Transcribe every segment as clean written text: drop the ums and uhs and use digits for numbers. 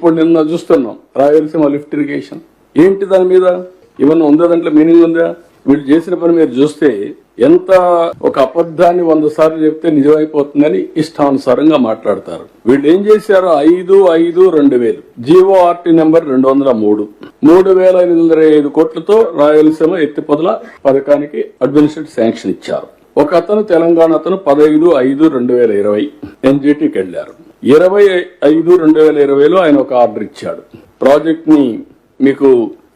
ఇప్పుడు నిన్న చూస్తున్నాం రాయలసీమ లిఫ్ట్ ఇరిగేషన్ ఏంటి దాని మీద ఏమన్నా ఉందా, దాంట్లో మీనింగ్ ఉందా? వీళ్ళు చేసిన పని మీరు చూస్తే ఎంత ఒక అబద్ధాన్ని 100 సార్లు చెప్తే నిజమైపోతుందని ఇష్టానుసారంగా మాట్లాడతారు. వీళ్ళు ఏం చేశారు? 5/5/2000 జీవోఆర్టీ నెంబర్ 203 3,505 కోట్లతో రాయలసీమ ఎత్తిపోతల పథకానికి అడ్మినిస్ట్రేటివ్ శాంక్షన్ ఇచ్చారు. ఒక అతను తెలంగాణ అతను 15/5/2020 ఎన్జిటికి వెళ్లారు. 20/5/2020లో ఆయన ఒక ఆర్డర్ ఇచ్చాడు. ప్రాజెక్ట్ ని మీకు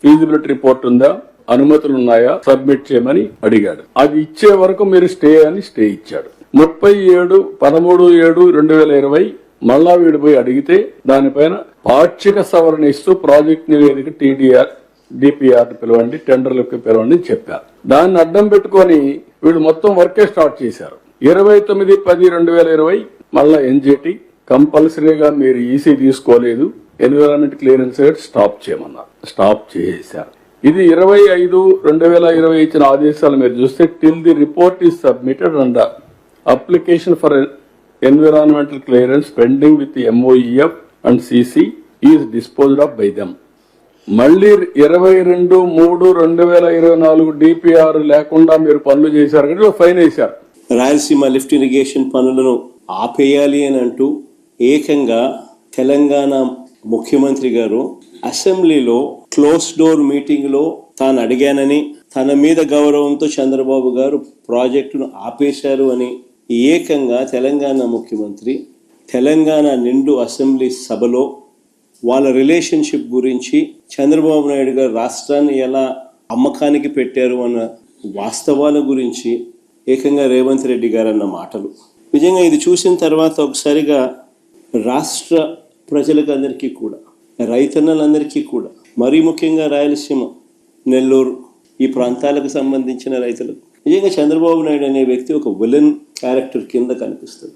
ఫీజిబిలిటీ రిపోర్ట్ ఉందా, అనుమతులు ఉన్నాయా, సబ్మిట్ చేయమని అడిగాడు. అది ఇచ్చే వరకు మీరు స్టే ఇచ్చాడు. 37/13/2020 మళ్ళా వీడు పోయి అడిగితే దానిపైన పాక్షిక సవరణ ఇస్తూ ప్రాజెక్ట్ నివేదిక డిపిఆర్ పిలవండి, టెండర్లకు పిలవండి చెప్పారు. దాన్ని అడ్డం పెట్టుకొని వీళ్ళు మొత్తం వర్కే స్టార్ట్ చేశారు. 29/10/2020 మళ్ళా ఎన్జిటి కంపల్సరీగా మీరు ఈసీ తీసుకోలేదు, ఎన్విరాన్మెంట్ క్లియరెన్స్ స్టాప్ చేయమన్నారు. స్టాప్ చేశారు. ఇది 25/5/2020 ఇచ్చిన ఆదేశాలు మీరు చూస్తే till the report is submitted and application for environmental clearance pending with MOEF and CC is disposed of by them. మళ్ళీ 22/3/2024 డిపిఆర్ లేకుండా మీరు పనులు చేశారు కాబట్టి ఫైన్ వేశారు. రాయలసీమ లిఫ్ట్ ఇరిగేషన్ పనులను ఆపేయాలి అని అంటూ ఏకంగా తెలంగాణ ముఖ్యమంత్రి గారు అసెంబ్లీలో క్లోజ్ డోర్ మీటింగ్ లో తాను అడిగానని, తన మీద గౌరవంతో చంద్రబాబు గారు ప్రాజెక్టును ఆపేశారు అని ఏకంగా తెలంగాణ ముఖ్యమంత్రి తెలంగాణ నిండు అసెంబ్లీ సభలో వాళ్ళ రిలేషన్షిప్ గురించి, చంద్రబాబు నాయుడు గారు రాష్ట్రాన్ని ఎలా అమ్మకానికి పెట్టారు అన్న వాస్తవాల గురించి ఏకంగా రేవంత్ రెడ్డి గారు అన్న మాటలు నిజంగా ఇది చూసిన తర్వాత ఒకసారిగా రాష్ట్ర ప్రజలకు అందరికీ కూడా, రైతన్నలందరికీ కూడా, మరీ ముఖ్యంగా రాయలసీమ, నెల్లూరు ఈ ప్రాంతాలకు సంబంధించిన రైతులకు నిజంగా చంద్రబాబు నాయుడు అనే వ్యక్తి ఒక విలన్ క్యారెక్టర్ కింద కనిపిస్తుంది.